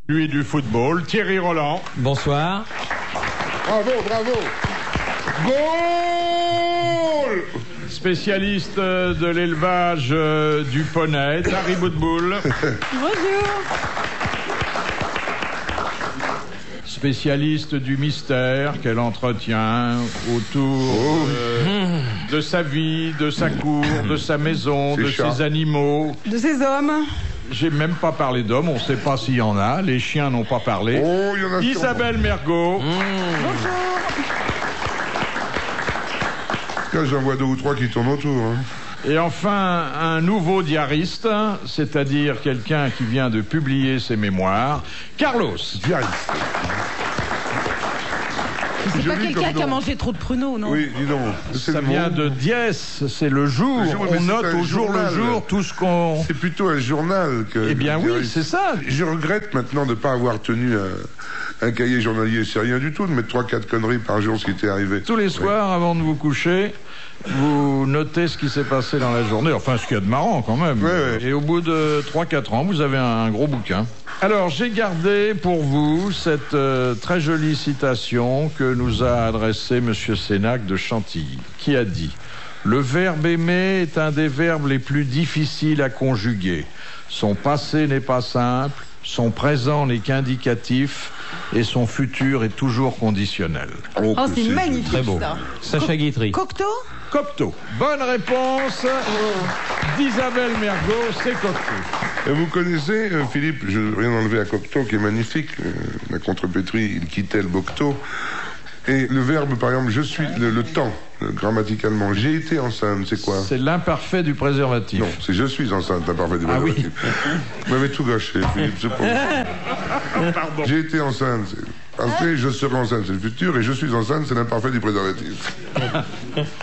Lui du football, Thierry Roland. Bonsoir. Bravo, bravo. Goal! Spécialiste de l'élevage du poney, Harry Boudboul. Bonjour. Spécialiste du mystère qu'elle entretient autour de sa vie, de sa cour, de sa maison, de ses animaux. De ces hommes. J'ai même pas parlé d'hommes, on sait pas s'il y en a. Les chiens n'ont pas parlé. Oh, il y en a Isabelle Mergot. Bonjour. Là, j'en vois 2 ou 3 qui tournent autour. Hein. Et enfin, un nouveau diariste, c'est-à-dire quelqu'un qui vient de publier ses mémoires, Carlos. Diariste. C'est pas quelqu'un qui a mangé trop de pruneaux, non? Oui, dis donc. Ça vient de dies, c'est le jour. On note au jour le jour tout ce qu'on... C'est plutôt un journal que... Eh bien oui, c'est ça. Je regrette maintenant de ne pas avoir tenu un cahier journalier. C'est rien du tout de mettre 3-4 conneries par jour, ce qui était arrivé. Tous les soirs, avant de vous coucher, vous notez ce qui s'est passé dans la journée. Enfin, ce qu'il y a de marrant quand même. Ouais. Et au bout de 3-4 ans, vous avez un gros bouquin. Alors, j'ai gardé pour vous cette très jolie citation que nous a adressée M. Sénac de Chantilly, qui a dit « Le verbe aimer est un des verbes les plus difficiles à conjuguer. Son passé n'est pas simple, son présent n'est qu'indicatif, et son futur est toujours conditionnel. » Oh, c'est magnifique. Très beau. Ça. Sacha Guitry. Cocteau? Cocteau. Bonne réponse d'Isabelle Mergot, c'est Cocteau. Et vous connaissez, Philippe, je viens d'enlever à Cocteau, qui est magnifique, la contrepétrie, il quittait le Bocteau. Et le verbe, par exemple, je suis, le temps, grammaticalement, j'ai été enceinte, c'est quoi? C'est l'imparfait du préservatif. Non, c'est je suis enceinte, l'imparfait du préservatif. Vous m'avez tout gâché, Philippe, c'est pas Pardon. J'ai été enceinte, c'est parfait, je serai enceinte, c'est le futur, et je suis enceinte, c'est l'imparfait du préservatif.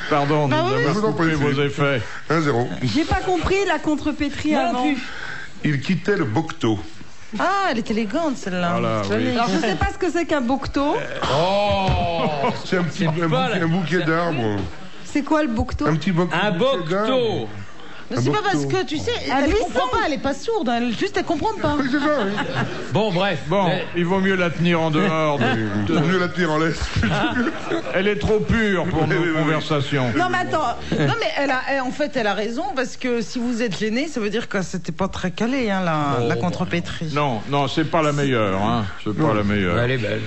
Pardon de je d'avoir vous en coupé prie, vos Philippe. effets. 1-0. J'ai pas compris la contrepétrie Moi non avant. plus. Il quittait le Bocteau. Ah, elle est élégante, celle-là. Voilà, oui. Alors, je sais pas ce que c'est qu'un bocteau. C'est un bouquet d'arbres. C'est quoi le bocteau? Un petit bocteau. Un bocteau. Mais c'est pas parce que, tu sais, elle buisson. comprend pas, elle est pas sourde, elle comprend pas. Oui, c'est ça, oui. Bon, bref. Bon, Mais- il vaut mieux la tenir en dehors. Vaut mieux la tenir en laisse. Elle est trop pure pour Oui, nos oui, oui. conversations. Non, mais attends. Non, mais en fait, elle a raison, parce que si vous êtes gêné, ça veut dire que c'était pas très calé, hein, la contrepétrie. Non, non, c'est pas la meilleure, hein. C'est pas la meilleure. Elle est belle.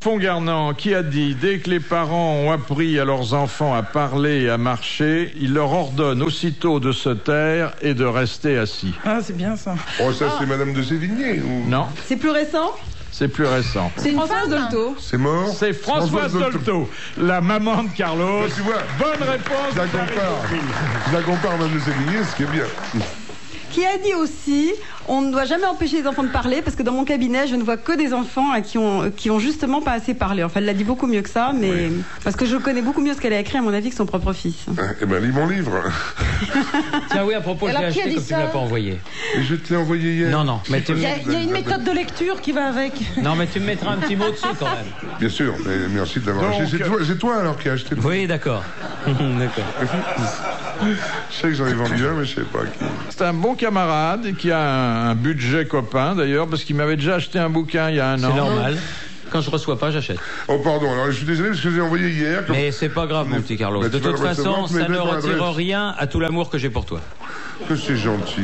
Fongarnant, qui a dit « Dès que les parents ont appris à leurs enfants à parler et à marcher, ils leur ordonnent aussitôt de se taire et de rester assis. Ah, c'est bien ça. Oh, ça, c'est Madame de Sévigné ou... » Non, C'est plus récent? c'est plus récent. C'est une Françoise Dolto. C'est mort. C'est Françoise Dolto, la maman de Carlos. Ben, tu vois, Bonne réponse. je la compare. Je la compare à Madame de Sévigné, ce qui est bien. Qui a dit aussi, on ne doit jamais empêcher les enfants de parler, parce que dans mon cabinet, je ne vois que des enfants qui ont justement pas assez parlé. Enfin, elle l'a dit beaucoup mieux que ça, mais parce que je connais beaucoup mieux ce qu'elle a écrit, à mon avis, que son propre fils. Eh ben, lis mon livre. Tiens, oui, à propos, je l'ai Alors, qui a acheté dit comme tu ça ne l'as pas envoyé. Et je te l'ai envoyé hier. Non, non, mais tu Il y a une méthode de lecture qui va avec. Non, mais tu me mettras un petit mot dessus quand même. Bien sûr, mais merci de l'avoir Donc, acheté. C'est toi alors qui as acheté le... Oui, d'accord. D'accord. Je sais que j'en ai vendu un, mais je sais pas qui. C'est un bon camarade qui a un budget copain d'ailleurs, parce qu'il m'avait déjà acheté un bouquin il y a un C'est an. normal. Quand je reçois pas, j'achète. Oh, pardon, alors je suis désolé parce que j'ai envoyé hier. Comme... Mais c'est pas grave, mon petit Carlos. Bah, De tu vas toute le recevoir, façon, mais ça ne mets ton retire adresse. rien à tout l'amour que j'ai pour toi. Que c'est gentil.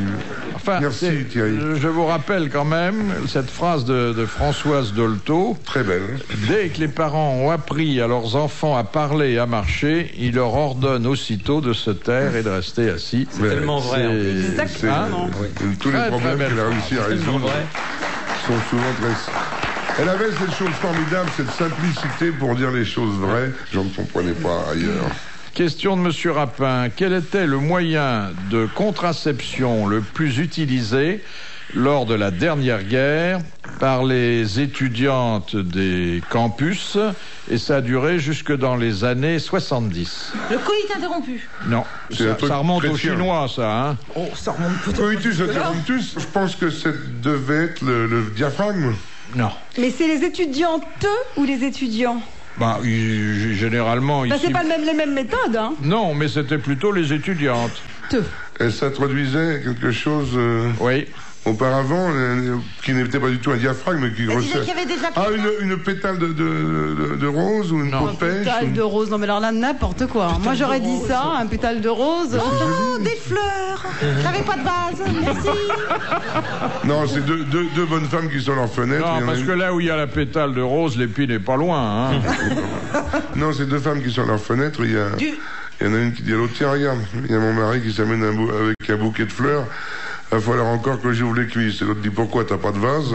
Enfin, Merci, Thierry. je vous rappelle quand même cette phrase de Françoise Dolto. Très belle. Dès que les parents ont appris à leurs enfants à parler et à marcher, ils leur ordonnent aussitôt de se taire et de rester assis. C'est tellement vrai. en plus. Exactement. Tous les Très, problèmes très belle qu'elle a réussi à C'est tellement résoudre vrai. sont souvent très... Elle avait cette chose formidable, cette simplicité pour dire les choses vraies. J'en ne comprenais pas ailleurs. Question de Monsieur Rapin. Quel était le moyen de contraception le plus utilisé lors de la dernière guerre par les étudiantes des campus, et ça a duré jusque dans les années 70. Le coït interrompu. Non, C'est un truc ça remonte aux chrétien. Chinois, ça, hein. Oh, ça remonte peut-être. Coitus interruptus, je pense que ça devait être le diaphragme. Non. Mais c'est les étudiantes ou les étudiants? Bah, généralement, Bah, ici... c'est pas les mêmes méthodes, hein. Non, mais c'était plutôt les étudiantes. te. Et ça traduisait quelque chose Oui. auparavant, qui n'était pas du tout un diaphragme, mais qui Elle disait grossait. qu'il y avait des Ah, appellations. une pétale de rose ou une Non. peau de pêche Pétale de rose, non mais alors là, n'importe quoi. Moi j'aurais dit ça, un pétale de rose. Oh, des fleurs. J'avais pas de vase. Merci. Non, c'est deux bonnes femmes qui sont à leur fenêtre. Non, Il y en a parce une- que là où il y a la pétale de rose, l'épi n'est pas loin. Hein. Non, c'est deux femmes qui sont à leur fenêtre. Il y en a une qui dit à l'autre, tiens, regarde, il y a mon mari qui s'amène avec un bouquet de fleurs. Il va falloir encore que j'ouvre les cuisses. Et l'autre dit, pourquoi, t'as pas de vase?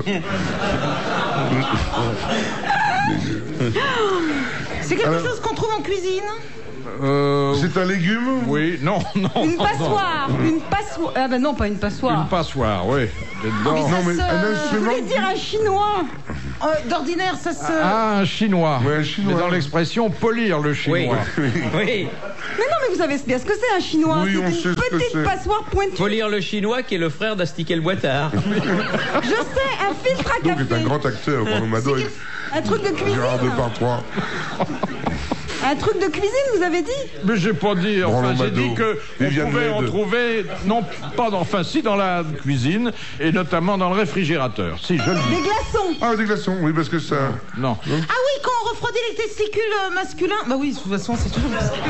C'est quelque chose qu'on trouve en cuisine. C'est un légume? Oui, non. Une passoire. Une passoire. Ah ben non, pas une passoire. Une passoire, oui. Non, mais un Je instrument. voulais dire un chinois. D'ordinaire, ça se... Ah, un chinois. Ouais, un chinois. Mais dans l'expression polir le Oui. chinois. Oui. Mais non, mais vous savez bien ce que c'est un chinois. Oui, on c'est sait une ce que petite c'est. passoire pointue. Faut lire le chinois qui est le frère d'Astiquet le Boitard. Je sais, un filtre à Donc, est un café. grand acteur, Bruno Mado. Un truc de Gérard cuisine. Depardieu. Un truc de cuisine, vous avez dit? Mais j'ai pas dit, enfin Roland j'ai Mado, dit que on Viviane pouvait en Leigh. trouver, non pas dans, enfin si dans la cuisine et notamment dans le réfrigérateur. Si je le dis. Des glaçons. Ah, des glaçons, oui, parce que ça. Non. Ah oui, quand on refroidit les testicules masculins. Bah oui, de toute façon, c'est toujours masculin.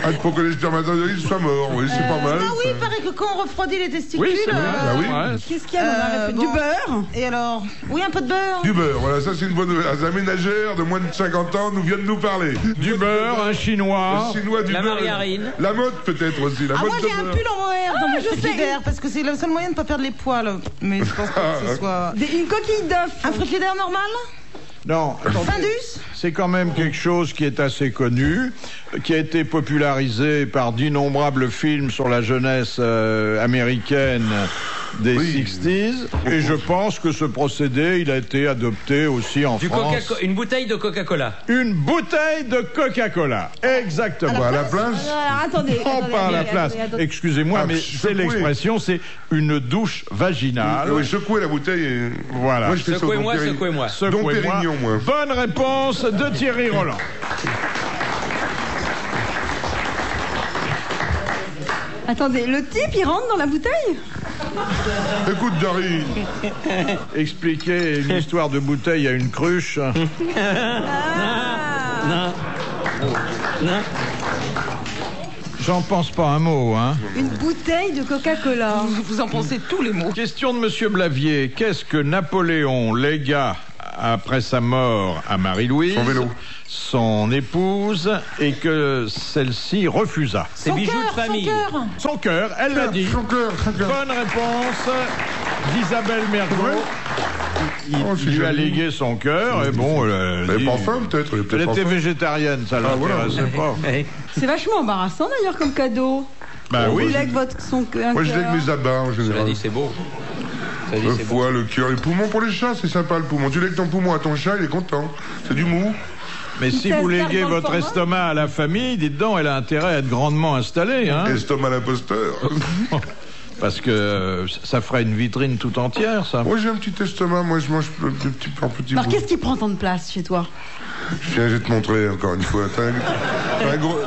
Ah, pour que les spermatozoïdes soient morts, oui, c'est pas mal. Ah oui, il paraît que quand on refroidit les testicules. Oui, c'est vrai. Ah oui. Ouais. Qu'est-ce qu'il y a dans la réflexion? Du bon. beurre. Et alors? Oui, un peu de beurre. Du beurre, voilà, ça c'est une bonne nouvelle. Un ménagère de moins de 50 ans nous vient de nous parler. Du beurre, un chinois. Le chinois, du La beurre. margarine. La mode peut-être aussi, la Ah, mode moi de j'ai un beurre. pull en mohair dans mon je sais. frigidaire parce que c'est le seul moyen de ne pas perdre les poils. Mais je pense pas que ce soit. Une coquille d'œuf. Un frigidaire normal? Non. attendez. Findus? C'est quand même quelque chose qui est assez connu, qui a été popularisé par d'innombrables films sur la jeunesse américaine des Oui. 60s. Et je pense que ce procédé, il a été adopté aussi en France. Une bouteille de Coca-Cola. Une bouteille de Coca-Cola. Exactement. À la place Alors, attendez. Non, attendez, pas à la attendez, place. attendez. Excusez-moi, Ah, mais secouer. c'est l'expression, c'est une douche vaginale. Oui, secouer la bouteille et... Voilà. Moi, je fais ça au Secouez-moi, Dom Péri- secouez-moi. Dom Secouez-moi. Pérignon, moi. Bonne réponse de Thierry Roland. Attendez, le type, il rentre dans la bouteille? Écoute, Dari, Expliquer une histoire de bouteille à une cruche. J'en pense pas un mot, hein. Une bouteille de Coca-Cola. Vous en pensez tous les mots. Question de Monsieur Blavier. Qu'est-ce que Napoléon légua après sa mort à Marie-Louise, Son vélo. son épouse, et que celle-ci refusa? C'est bijoux de famille. Son cœur. Son cœur, elle l'a dit. son cœur. Bonne réponse d'Isabelle Mergo. Oh, c'est Il lui a joli. légué son cœur et bon, Elle dit- est pas faim, peut-être. Elle est elle peut-être était pas faim. végétarienne, ça Ah, voilà. l'intéressait pas. C'est vachement embarrassant d'ailleurs comme cadeau. Bah Vous oui. lègue son cœur. Moi, je lègue mes abats, en Cela général. dit, c'est beau. Cela dit, Le c'est beau. foie, le cœur, les poumons pour les chats, c'est sympa le poumon. Tu lègues ton poumon à ton chat, il est content. C'est du mou. Mais si vous léguez dans le votre format. estomac à la famille, dites donc, elle a intérêt à être grandement installée, hein. Estomac l'imposteur. Parce que ça ferait une vitrine tout entière, ça. Moi, j'ai un petit estomac, moi, je mange de petit par petit Alors bout. qu'est-ce qui prend tant de place chez toi? Viens, je vais te montrer encore une fois. T'as un gros...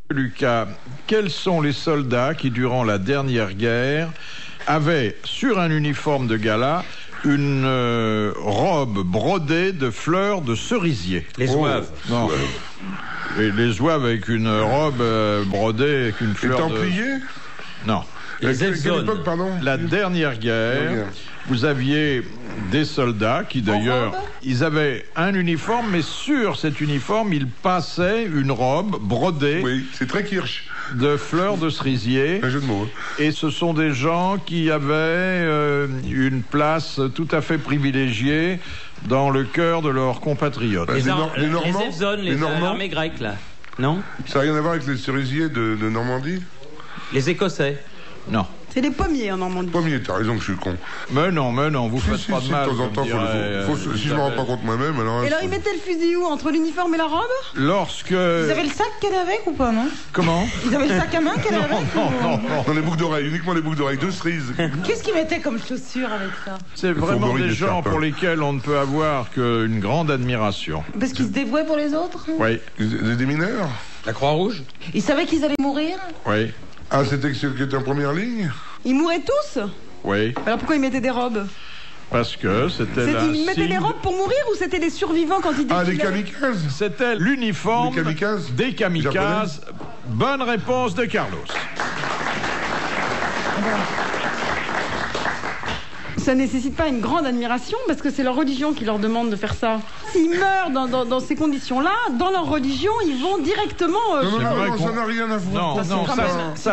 Lucas, quels sont les soldats qui, durant la dernière guerre, avaient sur un uniforme de gala une robe brodée de fleurs de cerisier? Les zouaves. Non. Les zouaves avec une robe brodée avec une Les fleur de... Templiers Non. Les Quelle Elzones. époque, pardon La dernière guerre, vous aviez des soldats qui d'ailleurs, ils avaient un uniforme, mais sur cet uniforme, ils passaient une robe brodée Oui, c'est très kirsch. de fleurs de cerisier. Un jeu de mots. hein. Et ce sont des gens qui avaient une place tout à fait privilégiée dans le cœur de leurs compatriotes. Bah, les Normands, les Elzones, les Normands. l'armée grecque, là. Non? Ça n'a rien à voir avec les cerisiers de Normandie? Les Écossais. Non. C'est les pommiers en Normandie. Pommier, t'as raison que je suis con. Mais non, vous faites Si, pas si, de mal. de temps en comme temps, dirait, si je me rends pas compte moi-même, alors... Et alors ils mettaient le fusil où? Entre l'uniforme et la robe? Lorsque... Ils avaient le sac qu'elle avait avec ou pas, non? Comment? Ils avaient le sac à main qu'elle avait avec ou... Dans les boucles d'oreilles, uniquement les boucles d'oreilles, 2 cerises. Qu'est-ce qu'ils mettaient comme chaussures avec ça? C'est vraiment fourberie des des gens serpents. pour lesquels on ne peut avoir qu'une grande admiration. Parce qu'ils se dévouaient pour les autres? Oui. Des mineurs? La Croix-Rouge? Ils savaient qu'ils allaient mourir? Oui. Ah, c'était ceux qui étaient en première ligne? Ils mouraient tous? Oui. Alors pourquoi ils mettaient des robes? Parce que c'était Ils mettaient des robes pour mourir ou c'était des survivants quand ils Ah, les défilaient? kamikazes? C'était l'uniforme Les kamikazes? des kamikazes. Bonne réponse de Carlos. Ça nécessite pas une grande admiration parce que c'est leur religion qui leur demande de faire ça. S'ils meurent dans ces conditions-là, dans leur religion, ils vont directement... Non, vrai non, qu'on- ça n'a rien à voir. Non, ça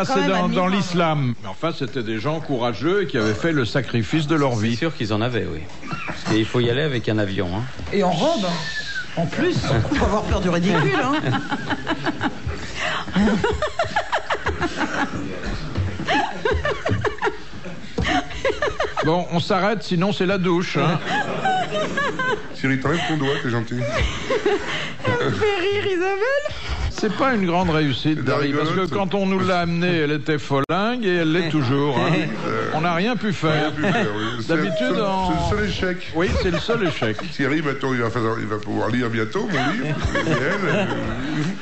quand c'est même dans admirable. l'islam. Mais enfin, c'était des gens courageux et qui avaient fait le sacrifice de leur C'est vie. sûr qu'ils en avaient, oui. Et il faut y aller avec un avion. Hein. Et en robe. En plus, faut avoir peur du ridicule. Hein. Bon, on s'arrête, sinon c'est la douche. Hein. Thierry, t'enlèves ton doigt, t'es gentil. Ça me fait rire, Isabelle. C'est pas une grande réussite, C'est de la Dari, parce que rigolote. quand on nous l'a amenée, elle était folingue et elle l'est toujours. Hein. On n'a rien pu faire. D'habitude, C'est le seul échec. Oui, c'est le seul échec. Thierry, maintenant, il va pouvoir lire bientôt mon livre. Et elle,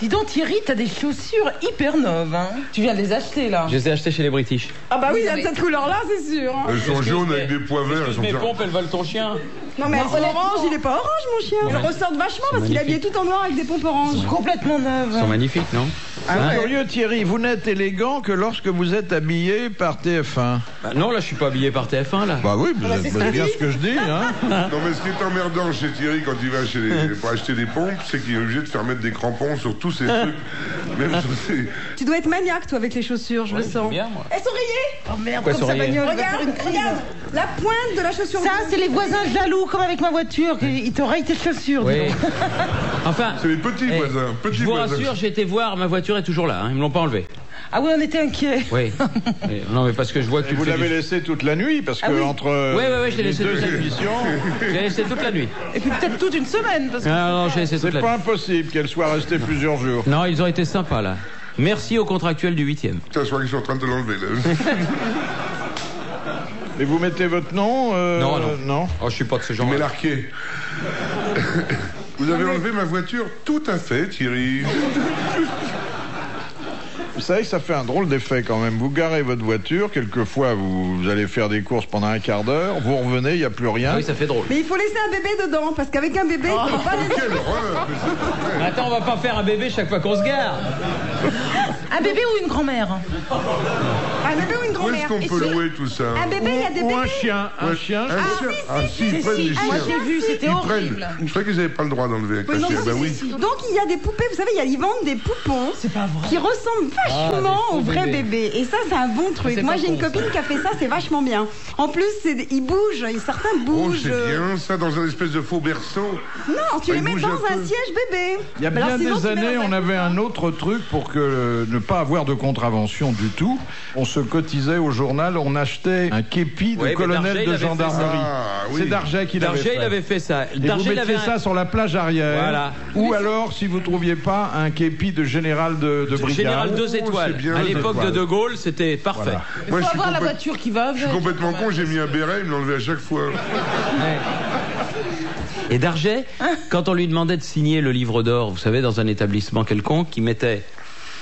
Dis donc, Thierry, t'as des chaussures hyper neuves. Hein. Tu viens de les acheter, là. Je les ai achetés chez les British. Ah bah oui, Oui, mais- cette couleur-là, c'est sûr. hein. elles sont jaunes avec des points verts. Elles sont Mes bien. pompes, elles valent ton chien. Non mais elles sont honnêtement. orange, il est pas orange mon chien. Il ressort vachement parce qu'il est habillé tout en noir avec des pompes oranges. Complètement neuves. Ils sont magnifiques, non? C'est curieux, Thierry, vous n'êtes élégant que lorsque vous êtes habillé par TF1. Bah, non, là, je suis pas habillé par TF1, là. Bah oui, vous êtes bien ce que je dis. Hein. Non, mais ce qui est emmerdant chez Thierry quand il va pour acheter des pompes, c'est qu'il est obligé de faire mettre des crampons sur tous ces trucs. Même sur ces- Tu dois être maniaque toi avec les chaussures, je le sens. Bien, moi. Elles sont rayées. Oh merde, Pourquoi comme sont sa rayées bagnole, il va Regarde, faire une crise. regarde, la pointe de la chaussure. Ça, c'est les voisins jaloux, comme avec ma voiture. Ils te rayent tes chaussures. dis Oui. donc. Enfin, C'est les petits eh, voisins. Petits je vous voisins. rassure, j'ai été voir, ma voiture est toujours là. Hein, ils me l'ont pas enlevée. Ah oui, on était inquiets. Oui. Non, mais parce que je vois que Et tu vous le fais l'avez du- laissé toute la nuit, parce que oui. entre Ouais, je l'ai les laissé deux toute la nuit. émissions, J'ai laissé toute la nuit. Et puis peut-être toute une semaine. Parce que... Ah non, j'ai laissé c'est toute la pas nuit. impossible qu'elle soit restée plusieurs jours. Non, ils ont été sympas, là. Merci aux contractuels du 8e. Ça, je crois qu'ils sont en train de l'enlever, là. Et vous mettez votre nom Non. Oh, je suis pas de ce genre. Mais l'arqué. Vous avez enlevé ma voiture? Tout à fait, Thierry. Vous savez que ça fait un drôle d'effet quand même. Vous garez votre voiture, quelquefois vous allez faire des courses pendant un quart d'heure, vous revenez, il n'y a plus rien. Oui, ça fait drôle. Mais il faut laisser un bébé dedans parce qu'avec un bébé, il faut pas laisser. Quelle horreur! Mais attends, on va pas faire un bébé chaque fois qu'on se gare. Un bébé ou une grand-mère? Un bébé ou une Où est-ce grand-mère. qu'on peut louer tout ça? Un bébé, il y a des Ou un bébés. chien, un chien. Un chien? Ah si, ils prennent des Moi, chiens. j'ai vu, c'était Ils horrible. prennent. Je croyais qu'ils n'avaient pas le droit d'enlever avec Oui, un non, chien. si, Bah si, oui. si. Donc il y a des poupées, vous savez, ils vendent des poupons C'est pas vrai. qui ressemblent vachement des faux aux vrais bébés. bébés. Et ça, c'est un bon truc. C'est Moi, pas j'ai une con, ça. copine qui a fait ça, c'est vachement bien. En plus, ils bougent, certains Oh, bougent. c'est bien ça, dans un espèce de faux berceau. Non, tu Ah, les ils mets bougent dans un un peu. siège bébé. Il y a Mais alors, bien sinon, des tu mets années, dans on avait un autre truc pour que ne pas avoir de contravention du tout. On se cotisait au journal, on achetait un képi de Ouais, mais colonel Darget, il de avait fait gendarmerie. ça. Ah, oui. C'est Darget qui l'avait Darget, fait. il avait fait ça. Et vous Darget, il mettiez avait ça sur la plage arrière. Voilà. Ou alors, si vous trouviez pas, un képi de général de brigade. Général 2 Oh, étoiles. c'est bien, À deux l'époque de étoiles. De Gaulle, c'était parfait. Voilà. Il Moi, faut je suis avoir la complète- voiture qui va avec. Je suis complètement con, j'ai mis un béret, il me l'enlevait à chaque fois. Et Darget, quand on lui demandait de signer le livre d'or, vous savez, dans un établissement quelconque, il mettait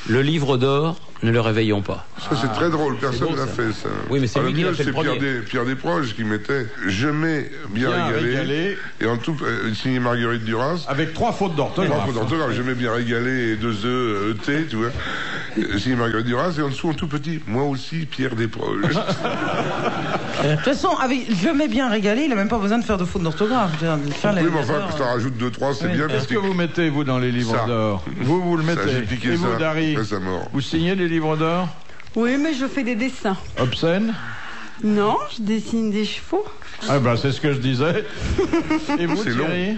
le livre d'or, ne le réveillons pas. Ça, c'est très drôle, personne beau, n'a ça. fait ça. Oui, mais c'est le lui qui l'a mieux, fait le c'est premier. Pierre Desproges qui mettait Je mets bien, Bien régalé, régalé. et en tout, signé Marguerite Duras. Avec 3 fautes d'orthographe. Bravo, d'orthographe, je mets bien régalé et 2 E, ET, tu vois. Signé Marguerite Duras, et en dessous, en tout petit, moi aussi, Pierre Desproges. De toute façon, avec Je m'ai bien régalé, il n'a même pas besoin de faire de faute d'orthographe. Je veux dire, de faire la Oui, mais enfin, leçon, que ça rajoute 2-3, c'est Oui. bien. Qu'est-ce que vous mettez, vous, dans les livres Ça. d'or vous le Ça, mettez. j'ai piqué Et vous, ça. Dari, Ouais, ça mord. vous signez les livres d'or Oui, mais je fais des dessins. obscènes? Non, je dessine des chevaux. Ah bah c'est ce que je disais. Et vous, C'est Thierry?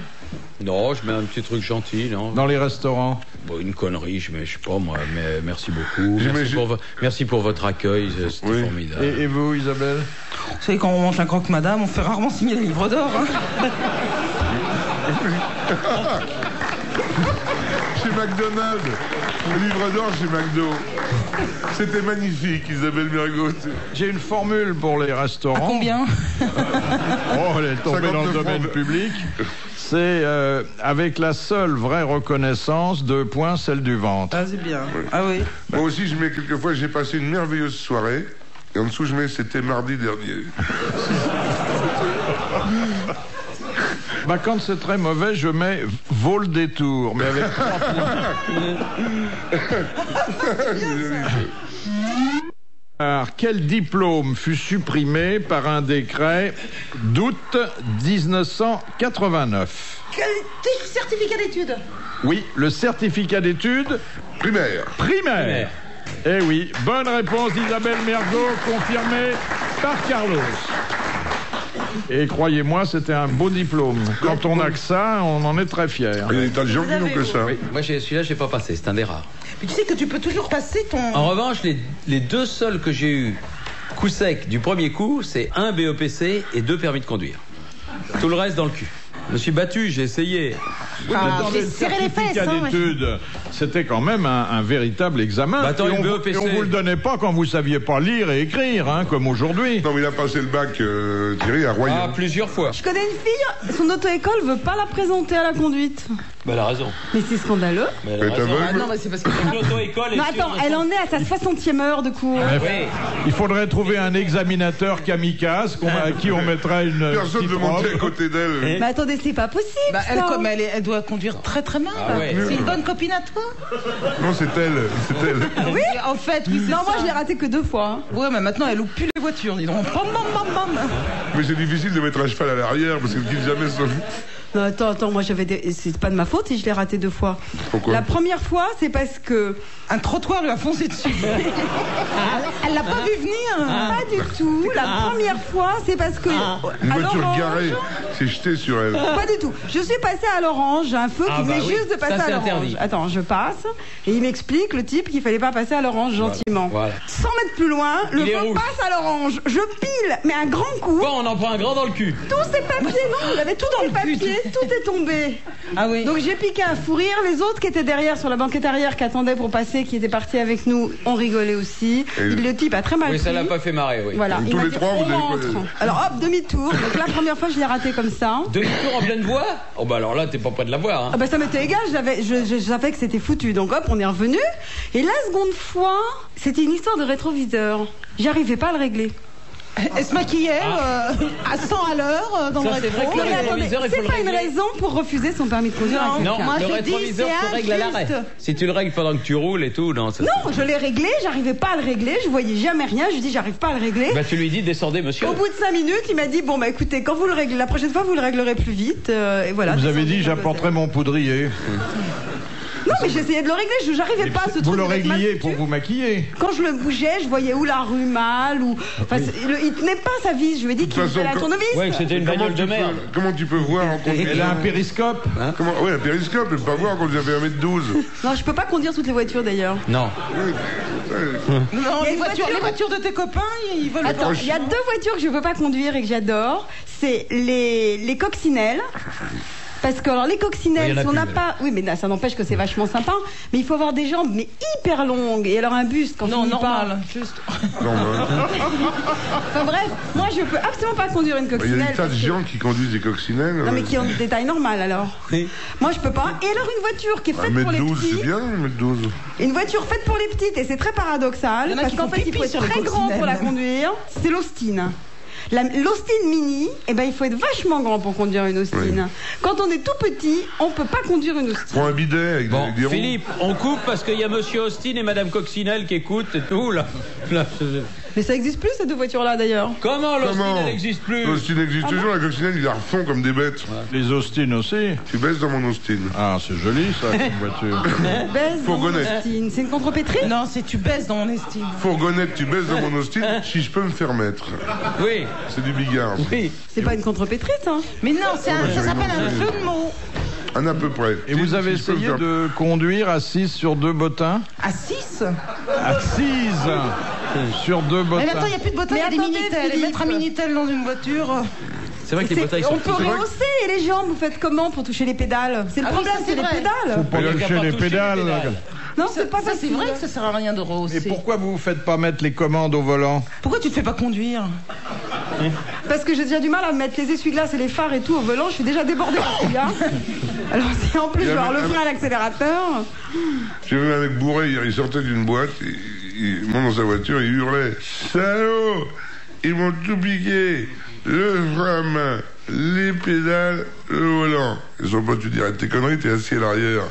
Non, je mets un petit truc gentil, non. Dans les restaurants? Bon, une connerie, je sais pas moi, mais merci beaucoup. J'imagine- Merci pour votre accueil, c'était Oui. formidable. Et vous, Isabelle? Vous savez, quand on mange un croque-madame, on fait rarement signer les livres d'or. Hein. Chez McDonald's, le livre d'or chez McDo. C'était magnifique, Isabelle Mergot. J'ai une formule pour les restaurants. Combien? Oh, elle est tombée dans le 59 domaine francs. public. c'est avec la seule vraie reconnaissance, 2 points, celle du ventre. Ah, c'est bien. Oui. Ah oui. Moi aussi, je mets quelquefois, j'ai passé une merveilleuse soirée. Et en dessous, je mets c'était mardi dernier. Bah, quand c'est très mauvais, je mets vaut le détour, mais avec 3 points. Alors, quel diplôme fut supprimé par un décret d'août 1989? Quel certificat d'études? Oui, le certificat d'études primaire. Eh oui, bonne réponse d'Isabelle Mergo, confirmée par Carlos. Et croyez-moi, c'était un beau diplôme. Quand on n'a que ça, on en est très fiers. Il y a des tas de gens qui n'ont que ça. Oui, moi, celui-là, j'ai pas passé. C'est un des rares. Mais tu sais que tu peux toujours passer ton... En revanche, les 2 seuls que j'ai eu coup sec du premier coup, c'est 1 BEPC et 2 permis de conduire. Tout le reste dans le cul. Je me suis battu, j'ai essayé. J'ai serré les fesses. Certificat d'études, c'était quand même un véritable examen. Bah, attends, et, une on, BEPC. et on vous le donnait pas quand vous saviez pas lire et écrire, hein, comme aujourd'hui. Non, mais il a passé le bac, Thierry, à Royan. Ah, plusieurs fois. Je connais une fille, son auto-école veut pas la présenter à la conduite. Bah, elle a raison. Mais c'est scandaleux. Mais elle Mais a t'es raison. aveugle? Ah non, mais c'est parce que... L'auto-école est Non, sûre attends, de elle son- en est à sa 60e heure de cours. Ah, oui. Il faudrait trouver un examinateur kamikaze à qui on mettrait une Personne ne petite montait à robe. côté d'elle. Mais attendez, c'est pas possible. Bah, ça. elle, comme elle doit conduire très très mal. Ah ouais. C'est une bonne copine à toi? Non, c'est elle. Oui, en fait, oui, c'est Non, moi ça. je l'ai raté que 2 fois. hein. Ouais, mais maintenant elle loupe plus les voitures, dis donc. Bam, bam, bam, bam. Mais c'est difficile de mettre un cheval à l'arrière parce qu'il ne quitte jamais son... Non, attends, moi j'avais c'est pas de ma faute si je l'ai raté 2 fois. Pourquoi? La première fois, c'est parce que Un trottoir lui a foncé dessus. Elle l'a pas vu venir. pas du tout. La première fois, c'est parce que Une à voiture l'orange- garée s'est jetée sur elle. Pas du tout. Je suis passée à l'orange, j'ai un feu Ah qui bah venait oui, juste de ça, passer c'est à l'orange. interdit. Attends, je passe et il m'explique le type qu'il fallait pas passer à l'orange gentiment. Voilà. 100 mètres plus loin, le Il est feu rouge. passe à l'orange. Je pile, mais un grand coup. Bon, on en prend un grand dans le cul. Tous ces papiers, non, il avait tout dans le papier, tout est tombé. Ah oui. Donc j'ai piqué un fou rire. Les autres qui étaient derrière sur la banquette arrière, qui attendaient pour passer, qui étaient partis avec nous, ont rigolé aussi. Et- Le type a très mal Oui, pris. ça l'a pas fait marrer, oui. Voilà, Donc, il tous m'a les dit, trois, on vous avez- rentre. Alors hop, demi-tour. Donc la première fois, je l'ai raté comme ça. Demi-tour en pleine voie? Oh, bah alors là, t'es pas près de la voir, hein. Ah bah ça m'était égal, je savais que c'était foutu. Donc hop, on est revenu. Et la seconde fois, c'était une histoire de rétroviseur. J'arrivais pas à le régler. Elle se maquillait à 100 à l'heure dans Ça, le c'est vrai rétro. que le Mais attendez, rétroviseur, il faut c'est le pas une régler. raison pour refuser son permis de conduire. à Non, quelqu'un. moi, le je dis, rétroviseur, c'est tu règles à l'arrêt. injuste. Si tu le règles pendant que tu roules et tout, non, ça Non, je l'ai réglé, j'arrivais pas à le régler, je voyais jamais rien, je dis j'arrive pas à le régler. Bah, tu lui dis, descendez, monsieur. Au bout de 5 minutes, il m'a dit bon bah écoutez, quand vous le réglez, la prochaine fois vous le réglerez plus vite. Et voilà. Vous avez descendez dit dans le j'apporterai désert. mon poudrier. Non mais j'essayais de le régler, j'arrivais pas à ce truc. Vous le de mettre ma régliez foutu. pour vous maquiller. Quand je le bougeais, je voyais où la rue mal ou. Enfin, il tenait pas sa vis. Je lui ai dit qu'il toute faisait la façon, tournevis. Ouais, que c'était une Comment bagnole tu de peux- merde. Comment tu peux voir en conduisant? Elle a un périscope. Comment... Ouais, un périscope, elle peut pas voir quand j'avais 1m12. Non, je peux pas conduire toutes les voitures d'ailleurs. Non. Non, Il y a les une voitures de tes copains, ils veulent Attends, pas. il y a 2 voitures que je peux pas conduire et que j'adore. C'est les coccinelles. Parce que alors les Oui, coccinelles, il y en a si on n'a plus, pas, oui mais là, ça n'empêche que c'est vachement sympa, mais il faut avoir des jambes mais hyper longues et alors un buste quand Non, on y normal, juste. Non, bah, Enfin bref, moi je peux absolument pas conduire une il y a coccinelle. des tas de parce que- gens qui conduisent des coccinelles. Non mais qui ont des tailles normales alors. Oui. Moi je peux pas. Et alors une voiture qui est faite pour les 1m12, petits. c'est bien, 1m12. Une voiture faite pour les petites et c'est très paradoxal Il y en a parce qui qu'en font fait il pipi faut être sur les très grand pour la coccinelles. conduire. C'est l'Austin. L'Austin Mini, eh ben, il faut être vachement grand pour conduire une Austin. Oui. Quand on est tout petit, on peut pas conduire une Austin. Prends un bidet avec Bon, des roues. Philippe, on coupe parce qu'il y a monsieur Austin et madame Coccinelle qui écoutent et tout, là. Mais ça existe plus ces 2 voitures-là d'ailleurs. Comment l'Austin, Comment elle n'existe plus? L'Austin existe toujours, la coccinelle, ils la refont comme des bêtes. Les Austin aussi. Tu baisses dans mon Austin. Ah, c'est joli ça, comme voiture. Baise dans mon Fourgonnette. Austin. C'est une contrepétrie. Non, c'est tu baisses dans mon estime. Fourgonnette, tu baisses dans mon Austin, si je peux me faire mettre. Oui, C'est du bigard. oui. C'est pas une contrepétrie ça. Mais non, ça j'ai s'appelle un rigolé. jeu de mots. Un à peu près. Et vous avez Si je peux me essayé faire- de conduire assise sur 2 bottins? À 6. Assise sur 2 Mais bottins. maintenant, il n'y a plus de bottins, il y a des attendez, Minitel. Et Philippe. mettre un Minitel dans une voiture. C'est vrai que les C'est- batailles on sont peut petites. rehausser et les jambes, vous faites comment pour toucher les pédales? C'est le Ah oui, problème, ça, c'est c'est les vrai. pédales. Pas Il y a lâcher qu'à pas les toucher pédales. Non, c'est pas Ça, c'est facile. vrai que ça sert à rien de rehausser. Et pourquoi vous ne faites pas mettre les commandes au volant? Pourquoi tu te fais pas conduire? Parce que j'ai déjà du mal à mettre les essuie-glaces et les phares et tout au volant. Je suis déjà débordée par celui-là. Alors si en plus je vais avoir le frein à l'accélérateur... J'ai vu un mec bourré hier, il sortait d'une boîte, il monte dans sa voiture, il hurlait « Salaud, ils m'ont tout piqué, le frein à main, les pédales, le volant. » Et son pote, tu dirais, tes conneries, t'es assis à l'arrière.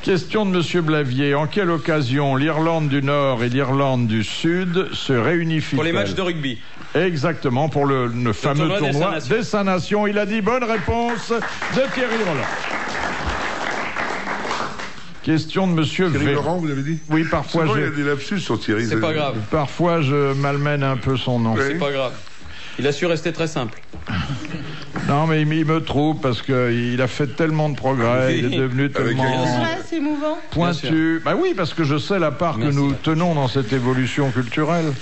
Question de Monsieur Blavier. En quelle occasion l'Irlande du Nord et l'Irlande du Sud se réunifient-elles? Pour les matchs de rugby. Exactement, pour le fameux tournoi des Saint-Nations. Il a dit bonne réponse de Thierry Roland. Question de Monsieur Thierry Laurent, vous l'avez dit? Oui, parfois il y a des lapsus sur Thierry. C'est pas grave. Parfois je malmène un peu son nom. C'est pas grave. Il a su rester très simple. Non, mais il me trouve parce qu'il a fait tellement de progrès, il est devenu tellement C'est émouvant. pointu. Bah oui, parce que je sais la part que nous tenons dans cette évolution culturelle.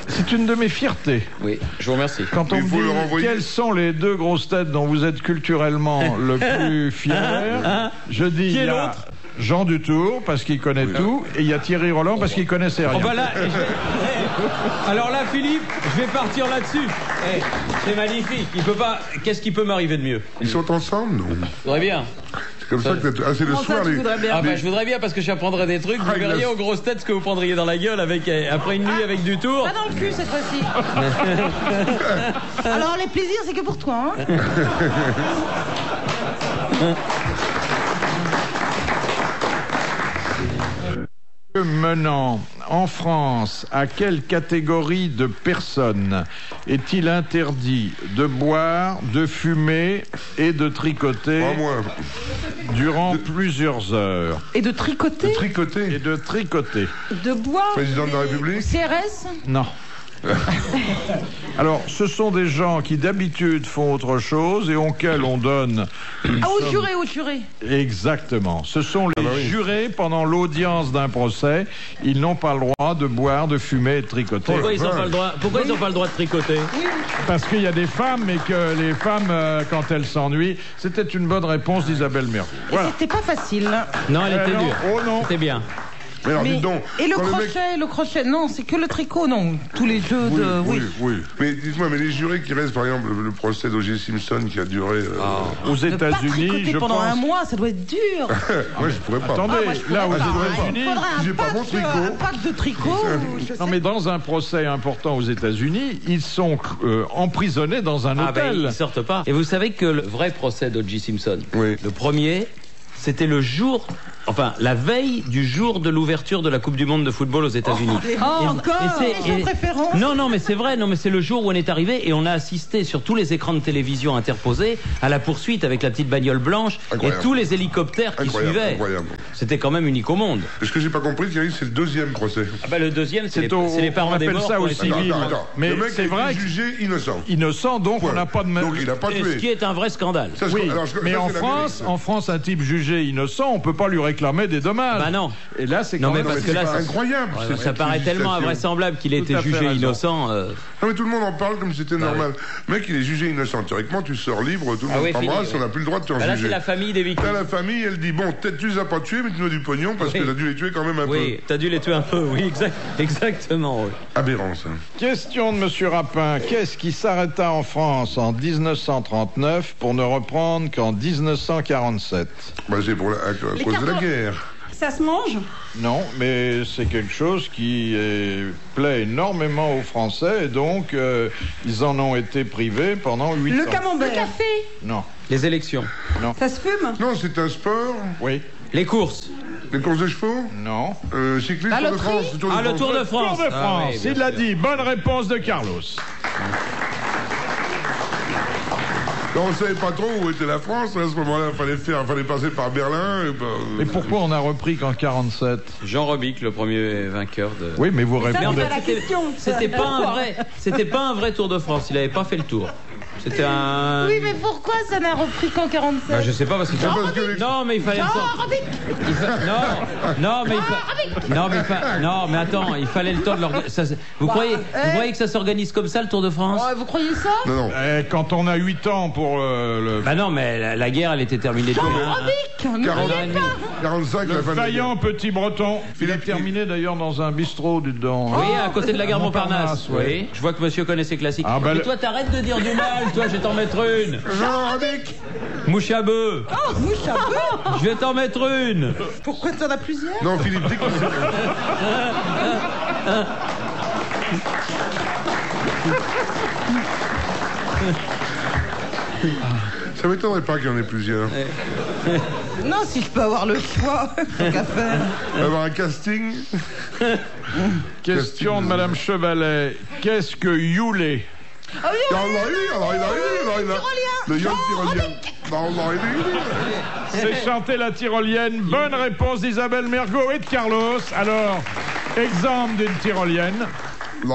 C'est une de mes fiertés. Oui, je vous remercie. Quand on me dit quelles sont les deux grosses têtes dont vous êtes culturellement le plus fier, je dis il y a Jean Dutour parce qu'il connaît tout et il y a Thierry Roland parce qu'il connaissait rien. Oh bah là, alors là, Philippe, je vais partir là-dessus. C'est magnifique. Il peut pas. Qu'est-ce qui peut m'arriver de mieux? Ils sont ensemble, non? Je voudrais bien. C'est comme ça que c'est le soir. Je voudrais bien parce que j'apprendrais des trucs. Vous verriez aux grosses têtes ce que vous prendriez dans la gueule avec après une nuit avec Dutour. Pas dans le cul cette fois-ci. Alors les plaisirs, c'est que pour toi. Hein. Menant en France, à quelle catégorie de personnes est-il interdit de boire, de fumer et de tricoter durant plusieurs heures? Et de tricoter? De tricoter. Et de tricoter. De boire? Président de la République? CRS? Non. Alors, ce sont des gens qui d'habitude font autre chose et auxquels on donne... Au juré. Exactement. Ce sont les jurés pendant l'audience d'un procès. Ils n'ont pas le droit de boire, de fumer et de tricoter. Pourquoi ils n'ont pas le droit? Pourquoi ils n'ont pas le droit de tricoter? Parce qu'il y a des femmes et que les femmes, quand elles s'ennuient, c'était une bonne réponse d'Isabelle Mergo. Voilà. C'était pas facile. Non, elle était dure. Oh non. C'était bien. Mais alors, dites donc, et le crochet, non, c'est que le tricot, non. Tous les jeux de... Oui. Mais dites-moi, mais les jurés qui restent, par exemple, le procès d'O.J. Simpson qui a duré... aux États-Unis, je pendant pense... un mois, ça doit être dur. Moi, je pourrais pas. Attendez, là, aux États-Unis... J'ai pas mon tricot. Un pack de tricot. Non, mais dans un procès important aux États-Unis, ils sont emprisonnés dans un hôtel. Ils sortent pas. Et vous savez que le vrai procès d'O.J. Simpson, le premier, c'était le jour... Enfin, la veille du jour de l'ouverture de la Coupe du Monde de football aux États-Unis. Non, mais c'est vrai. Non, mais c'est le jour où on est arrivé et on a assisté sur tous les écrans de télévision interposés à la poursuite avec la petite bagnole blanche et tous les hélicoptères qui suivaient. C'était quand même unique au monde. Ce que j'ai pas compris, Thierry, c'est le deuxième procès. Ah bah le deuxième, c'est les parents des morts. Ça au civil. Mais le mec c'est vrai, jugé innocent. Innocent, donc on n'a pas de. Donc il a pas tué. Ce qui est un vrai scandale. Oui, mais en France, un type jugé innocent, on peut pas lui réclamer des dommages. Bah non. Et là, c'est quand même incroyable. Ça paraît tellement invraisemblable qu'il ait été jugé innocent. Non, mais tout le monde en parle comme si c'était normal. Mec, il est jugé innocent. Théoriquement, tu sors libre, tout le monde t'embrasse, on n'a plus le droit de te juger. Là, c'est la famille des victimes. Là, la famille, elle dit bon, peut-être tu les as pas tués, mais tu nous as du pognon parce que t'as dû les tuer quand même un peu. Oui, t'as dû les tuer un peu, oui, exactement. Oui. Aberrant, ça. Question de Monsieur Rapin. Qu'est-ce qui s'arrêta en France en 1939 pour ne reprendre qu'en 1947? Bah, c'est à cause de la guerre. Ça se mange? Non, mais c'est quelque chose qui plaît énormément aux Français et donc ils en ont été privés pendant 8 ans. Le camembert? Le café? Non. Les élections? Non. Ça se fume? Non, c'est un sport. Oui. Les courses? Les courses de chevaux? Non. Cyclisme, Tour de France? Le Tour de France. Tour de France, il l'a dit. Bonne réponse de Carlos. Quand on savait pas trop où était la France, à ce moment-là, il fallait passer par Berlin. Et pourquoi on a repris qu'en 47? Jean Robic, le premier vainqueur de... Oui, mais vous répondez... C'était pas un vrai Tour de France, il n'avait pas fait le tour. C'était un... Oui, mais pourquoi ça n'a repris qu'en 47? Bah, je sais pas, parce que... Non, mais il fallait... Non, mais attends, il fallait le temps de leur... Vous croyez que ça s'organise comme ça, le Tour de France? Vous croyez ça? Non. Quand on a 8 ans pour le... Bah non, mais la guerre, elle était terminée depuis... 45, Le vaillant petit breton. Il a terminé d'ailleurs dans un bistrot dedans. Oui, à côté de la gare Montparnasse. Oui. Je vois que monsieur connaît ses classiques. Ah, bah, mais toi, t'arrêtes de dire du mal. Toi, je vais t'en mettre une. Mouche à bœuf. Oh, mouche à bœuf. Je vais t'en mettre une. Pourquoi t'en as plusieurs? Non, Philippe, dis que ça m'étonnerait pas qu'il y en ait plusieurs. Non, si je peux avoir le choix, tant qu'à faire. Avoir un casting. Question de Madame Chevalet. Qu'est-ce que Youlé? Ah oui, Il a le Yon tyrolien. C'est chanter la tyrolienne. Bonne réponse d'Isabelle Mergo et de Carlos. Alors, exemple d'une tyrolienne. Je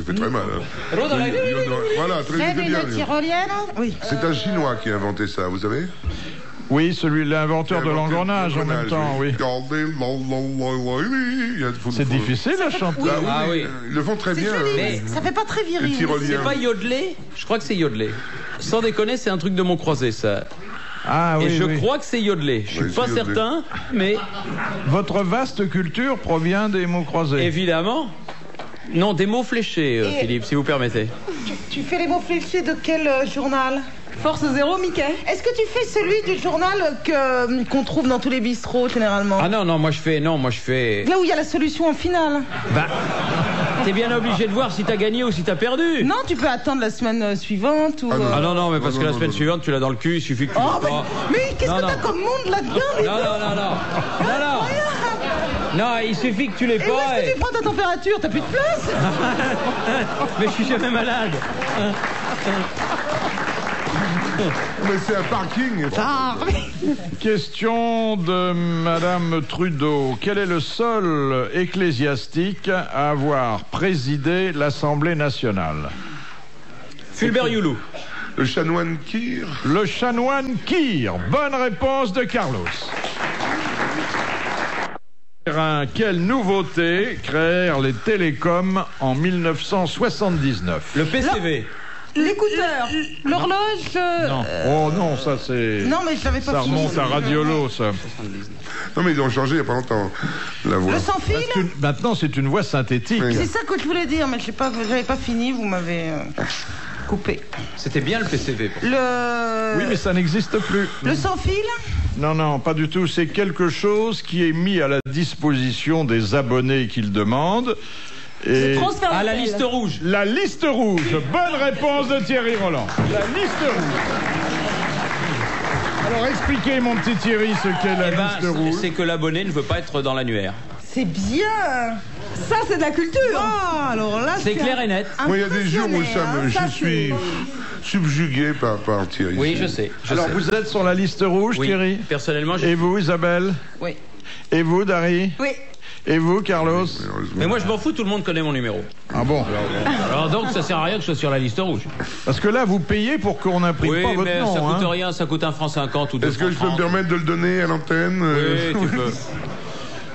fais très mal. Voilà, très bien. Tyrolienne? Oui. C'est un Chinois qui a inventé ça, vous savez? Oui, l'inventeur de l'engrenage en même temps, oui. C'est difficile à chanter. Ah oui. Ils le font très bien. Mais ça fait pas très viril. C'est pas yodelé? Je crois que c'est yodelé. Sans déconner, c'est un truc de Montcroisé, ça. Ah oui, et je crois que c'est yodelé. Je suis pas certain, mais... Votre vaste culture provient des mots croisés. Évidemment. Non, des mots fléchés, Philippe, si vous permettez. Tu fais les mots fléchés de quel journal? Force Zéro, Mickey. Est-ce que tu fais celui du journal qu'on trouve dans tous les bistrots, généralement? Ah non, moi je fais... Là où il y a la solution en finale. Bah, t'es bien obligé de voir si t'as gagné ou si t'as perdu. Non, tu peux attendre la semaine suivante ou... Ah non, mais parce que la semaine suivante, tu l'as dans le cul, il suffit que tu... Mais qu'est-ce que t'as comme monde là-dedans? Non, il suffit que tu l'aies pas. Et où est-ce que tu prends ta température? T'as plus de place? Mais je suis jamais malade. Mais c'est un parking. Question de Madame Trudeau. Quel est le seul ecclésiastique à avoir présidé l'Assemblée nationale? Fulbert Youlou. Le chanoine Kir. Le chanoine Kir. Bonne réponse de Carlos. Quelle nouveauté créèrent les télécoms en 1979? Le PCV. L'écouteur, l'horloge... Non. Oh non, ça c'est... Non, mais je l'avais pas ça fini. remonte à Radiolo, ça. Non, mais ils ont changé il n'y a pas longtemps, la voix. Le sans-fil. Maintenant, c'est une voix synthétique. Oui. C'est ça que je voulais dire, mais j'avais pas fini, vous m'avez coupé. C'était bien le PCV. Oui, mais ça n'existe plus. Le sans-fil? Non, pas du tout. C'est quelque chose qui est mis à la disposition des abonnés qui le demandent. Et... Ah, la liste rouge. La liste rouge. Bonne réponse de Thierry Roland. La liste rouge. Alors expliquez, mon petit Thierry, ce qu'est la liste rouge. C'est que l'abonné ne veut pas être dans l'annuaire. C'est bien. Ça, c'est de la culture. Ah, alors là, c'est clair et net. Moi, il y a des jours où je suis subjugué par Thierry. Oui, je sais. Alors, vous êtes sur la liste rouge, oui, Thierry? Personnellement, Et vous, Isabelle? Oui. Et vous, Dari? Oui. Et vous, Carlos? Mais moi, je m'en fous, tout le monde connaît mon numéro. Ah bon? Alors donc, ça sert à rien que je sois sur la liste rouge. Parce que là, vous payez pour qu'on n'imprime pas votre nom. Oui, mais ça coûte rien, ça coûte 1,50 franc ou 2 francs. Est-ce que je peux me permettre de le donner à l'antenne? Oui, tu peux.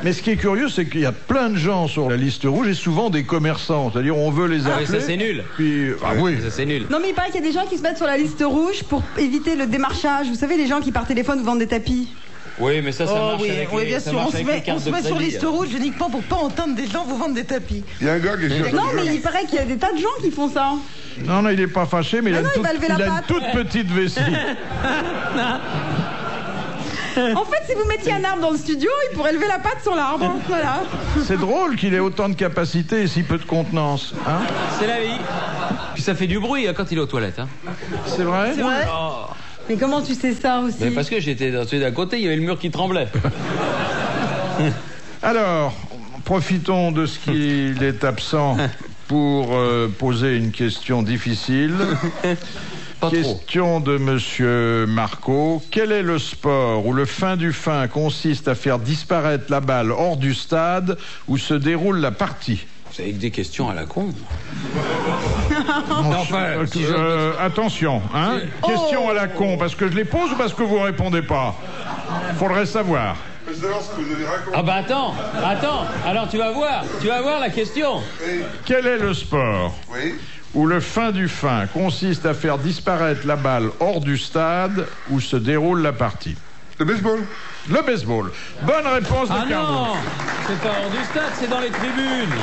Mais ce qui est curieux, c'est qu'il y a plein de gens sur la liste rouge et souvent des commerçants. C'est-à-dire, on veut les appeler. Ah, ça c'est nul. Puis, oui. Ça c'est nul. Non, mais il paraît qu'il y a des gens qui se mettent sur la liste rouge pour éviter le démarchage. Vous savez, les gens qui par téléphone vous vendent des tapis. Oui, mais ça marche avec oui, bien sûr. On se met sur liste rouge uniquement pour pas entendre des gens vous vendre des tapis. Il y a un gars qui est Non, mais il paraît qu'il y a des tas de gens qui font ça. Non, il n'est pas fâché, mais il a une toute petite vessie. En fait, si vous mettiez un arbre dans le studio, il pourrait lever la patte sur l'arbre. Voilà. C'est drôle qu'il ait autant de capacité et si peu de contenance. Hein? C'est la vie. Puis ça fait du bruit quand il est aux toilettes. Hein. C'est vrai? C'est vrai? Mais comment tu sais ça aussi? Mais parce que j'étais d'à côté, il y avait le mur qui tremblait. Alors, profitons de ce qu'il est absent pour poser une question difficile. Question de Monsieur Marco. Quel est le sport où le fin du fin consiste à faire disparaître la balle hors du stade où se déroule la partie? Vous avez que des questions à la con. Attention, hein. Question à la con, parce que je les pose ou parce que vous répondez pas? Faudrait savoir. Ah bah attends, alors tu vas voir la question. Quel est le sport où le fin du fin consiste à faire disparaître la balle hors du stade où se déroule la partie? Le baseball. Le baseball. Bonne réponse de Carlo. Non, c'est pas hors du stade, c'est dans les tribunes.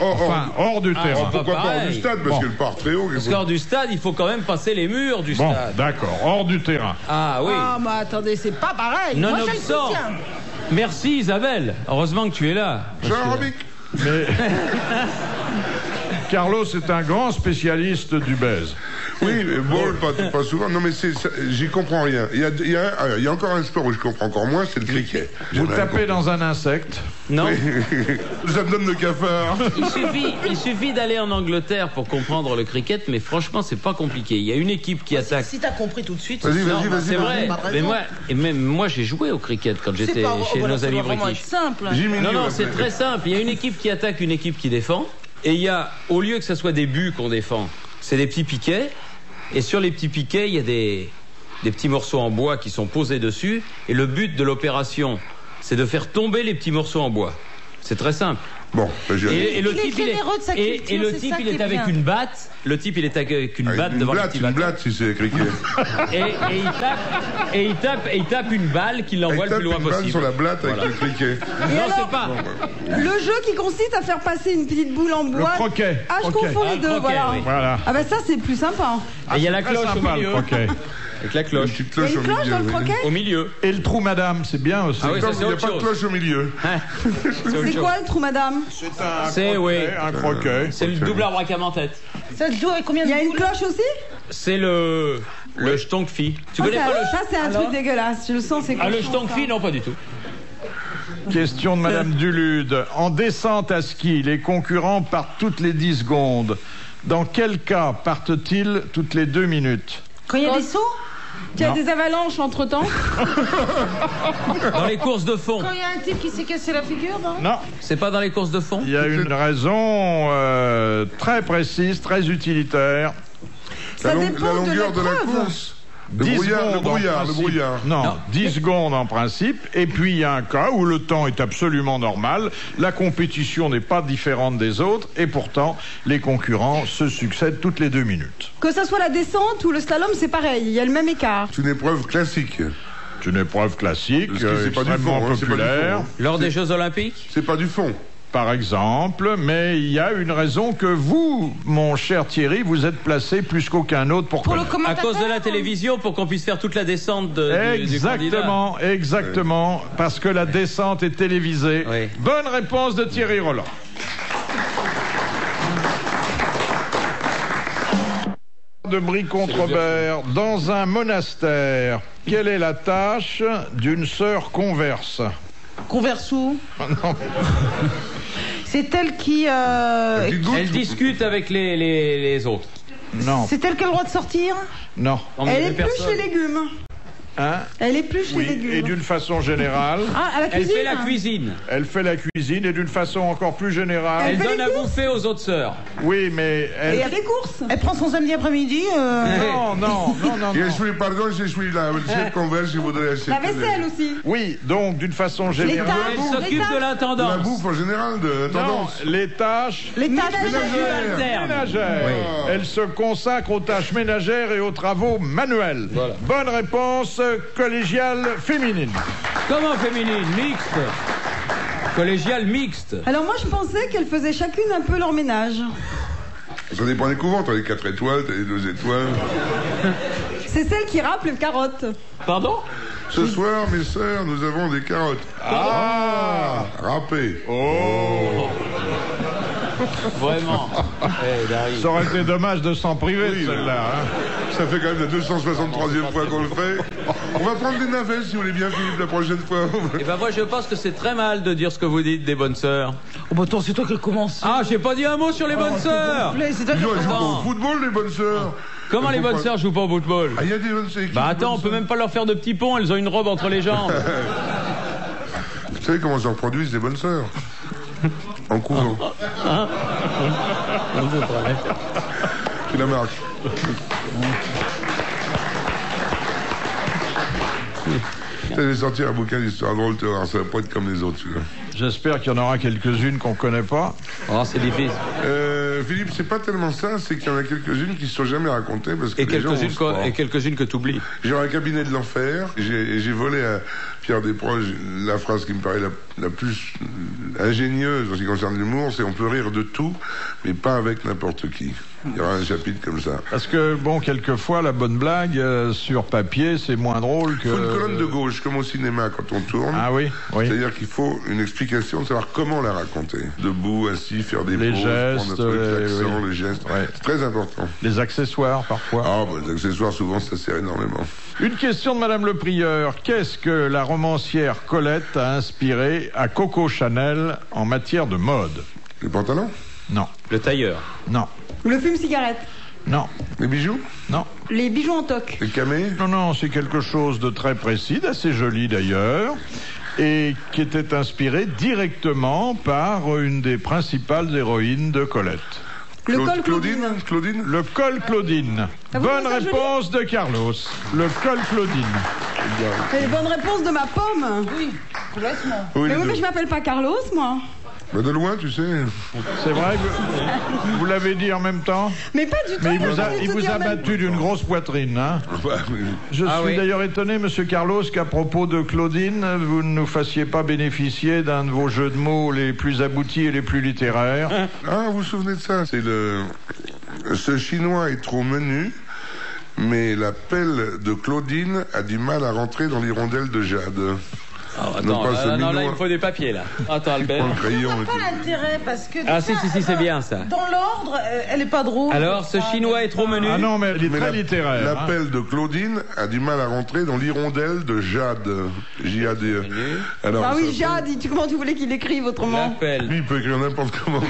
Enfin, hors du terrain. Pourquoi pas hors du stade? Parce qu'elle part très haut. Parce qu'hors du stade, il faut quand même passer les murs du Bon, stade. d'accord, hors du terrain. Ah oui. Ah, mais attendez, c'est pas pareil. Moi, je le Nonobstant. soutiens. Merci Isabelle. Heureusement que tu es là. Mais Carlos est un grand spécialiste du baise. Oui, mais ball, pas souvent. Non, mais j'y comprends rien. Il y a encore un sport où je comprends encore moins, c'est le cricket. Vous tapez dans un insecte? Non. Ça me donne le cafard. Il suffit d'aller en Angleterre pour comprendre le cricket, mais franchement, c'est pas compliqué. Il y a une équipe qui attaque. Si t'as compris tout de suite, Vas-y. C'est vrai. Mais même moi, j'ai joué au cricket quand j'étais chez nos amis british. C'est simple. Non, c'est très simple. Il y a une équipe qui attaque, une équipe qui défend. Et il y a, au lieu que ce soit des buts qu'on défend, c'est des petits piquets. Et sur les petits piquets, il y a des petits morceaux en bois qui sont posés dessus. Et le but de l'opération, c'est de faire tomber les petits morceaux en bois. C'est très simple. Bon, et le Il est type, généreux de sa culture, et le c'est type, ça il qui est est avec bien. une batte. Le type, il est avec une batte devant le petit une bâton. blatte si c'est cricket. Et il tape une balle qui l'envoie le plus loin une balle possible. sur la blatte avec le cricket. Non, c'est pas. Le jeu qui consiste à faire passer une petite boule en bois. Le croquet. Ah, je Croquet. confonds les Ah, le deux, croquet, voilà. oui. Voilà. Ah bah ça, c'est plus sympa. Et il y a la Très cloche au sympa, milieu. le croquet. Avec la cloche. Une petite Il y a cloche une au cloche dans le milieu. croquet? Au milieu. Et le trou madame, c'est bien aussi. Ah oui, ça, Comme c'est il n'y a autre pas de chose. cloche au milieu. C'est quoi le trou, madame? C'est, oui. Un croquet. C'est le double arbre-à-camentette. Ça se joue avec combien de Il y a une boules? cloche aussi? C'est le schtongfi. Tu Ah, connais pas le ça, c'est un truc dégueulasse. Je le sens, c'est Ah, le cochon, schtongfi, ça. non, pas du tout. Question de Madame Dulude. En descente à ski, les concurrents partent toutes les 10 secondes. Dans quel cas partent-ils toutes les 2 minutes? Quand il y a des sauts? Il y a des avalanches entre-temps? Dans les courses de fond. Quand il y a un type qui s'est cassé la figure, non? Non. C'est pas dans les courses de fond? Il y a une raison très précise, très utilitaire. Ça dépend La de longueur de la l'épreuve. course. 10 Le secondes brouillard. en principe. Non, Non. 10 secondes en principe. Et puis il y a un cas où le temps est absolument normal. La compétition n'est pas différente des autres. Et pourtant, les concurrents se succèdent toutes les 2 minutes. Que ça soit la descente ou le slalom, c'est pareil. Il y a le même écart. C'est une épreuve classique. C'est une épreuve classique, Parce que c'est pas du extrêmement fond, hein, c'est pas du populaire. fond, hein. Lors des Jeux Olympiques? C'est pas du fond. Par exemple, mais il y a une raison que vous, mon cher Thierry, vous êtes placé plus qu'aucun autre pour Pour le connaître. À commentateur? cause de la télévision, pour qu'on puisse faire toute la descente du candidat. Exactement, parce que la descente est télévisée. Oui. Bonne réponse de Thierry Roland. De Brie-Contrebert, dans un monastère, quelle est la tâche d'une sœur converse? Conversou. Non. C'est elle qui. Elle discute avec les autres. Non, C'est elle qui a le droit de sortir? non. Elle épluche les légumes. Hein? Elle épluche Oui, les légumes. et d'une façon générale, Ah, à la Elle cuisine. fait la cuisine. elle fait la cuisine et d'une façon encore plus générale. Elle fait donne les à courses. bouffer aux autres sœurs. Oui, mais Et elle... elle fait courses. Elle prend son samedi après-midi. Non. Je suis, pardon, je suis la chef converse, je voudrais acheter. La vaisselle aussi. Oui, donc d'une façon générale... Elle tables. s'occupe de De la l'intendance. bouffe en général, de la Non, tendance. les tâches Les tâches Ménagères. Interne. ménagères. Elle se consacre aux tâches ménagères et aux travaux manuels. Voilà. Bonne réponse collégiale féminine. Comment féminine? Mixte. Collégiale mixte. Alors moi je pensais qu'elles faisaient chacune un peu leur ménage. Ça dépend des couvents, t'as les 4 étoiles, t'as les 2 étoiles. C'est celle qui râpe les carottes. Pardon? Ce soir, mes sœurs, nous avons des carottes. Ah, Râpées. oh, Vraiment. ça aurait été dommage de s'en priver de celle-là. Hein. Ça fait quand même la 263e fois qu'on le fait. On va prendre des navets, si vous voulez bien, Philippe, la prochaine fois. Et ben moi je pense que c'est très mal de dire ce que vous dites des bonnes sœurs. Oh bah attends, c'est toi qui commence. Ah, j'ai pas dit un mot sur les bonnes sœurs. C'est toi qui Ils jouent pas Non. au football, les bonnes sœurs. Comment Elles les font bonnes pas- sœurs jouent pas au football? Ah, il y a des bonnes sœurs. Bah attends, on peut même pas leur faire de petits ponts, elles ont une robe entre les jambes. Vous savez comment se reproduisent les bonnes sœurs? En courant. Tu la marques. Je vais sortir un bouquin d'histoire drôle, tu vois, ça va pas être comme les autres, celui-là. J'espère qu'il y en aura quelques-unes qu'on connaît pas. Oh, c'est difficile. Philippe, c'est pas tellement ça, c'est qu'il y en a quelques-unes qui ne sont jamais racontées parce que Et les gens quelques-unes que tu oublies. J'ai un cabinet de l'enfer, j'ai volé à Pierre Desproges la phrase qui me paraît la plus ingénieuse en ce qui concerne l'humour, c'est on peut rire de tout, mais pas avec n'importe qui. Il y aura un chapitre comme ça. Parce que, bon, quelquefois, la bonne blague, sur papier, c'est moins drôle que... Il faut une colonne de gauche, comme au cinéma quand on tourne. Ah oui, oui. C'est-à-dire qu'il faut une explication de savoir comment la raconter. Debout, assis, faire des Les pauses, gestes, prendre un truc, l'accent, oui. les gestes. Ouais. C'est très important. Les accessoires, parfois. Ah, bah, les accessoires, souvent, ça sert énormément. Une question de Madame le Prieur. Qu'est-ce que la romancière Colette a inspiré à Coco Chanel en matière de mode? Les pantalons? Non. Le tailleur. Non. Le fume-cigarette. Non. Les bijoux? Non. Les bijoux en toc. Les camés? Non, non, c'est quelque chose de très précis, d'assez joli d'ailleurs, et qui était inspiré directement par une des principales héroïnes de Colette. Le col Claudine. Claudine? Le col Claudine. Ça vous Bonne trouve ça réponse de Carlos. Le col Claudine. C'est les bonnes réponses de ma pomme. Oui, complètement. Oui, Mais les oui, deux. mais je m'appelle pas Carlos, moi. Bah, de loin, tu sais. C'est vrai que vous l'avez dit en même temps? Mais pas du tout. Mais il tout vous dit en a même- battu d'une grosse poitrine, hein? Bah, oui. Je Ah suis oui. d'ailleurs étonné, Monsieur Carlos, qu'à propos de Claudine, vous ne nous fassiez pas bénéficier d'un de vos jeux de mots les plus aboutis et les plus littéraires. Ah, vous vous souvenez de ça? C'est le... Ce Chinois est trop menu, mais la pelle de Claudine a du mal à rentrer dans l'hirondelle de Jade. Oh, Non, attends, pas ce là, minois. il me faut des papiers, là. Attends, Albert. Prends le crayon et Pas tout. l'intérêt parce que. Ah, déjà, si, c'est bien, ça. Dans l'ordre, elle est pas drôle. Alors, ce chinois est trop menu. Ah non, mais elle est Mais très littéraire. la hein. pelle de Claudine a du mal à rentrer dans l'hirondelle de Jade. J-A-D-E. Alors, Ah oui, ça- Jade, comment tu voulais qu'il écrive autrement? L'appel. Lui, il peut écrire n'importe comment.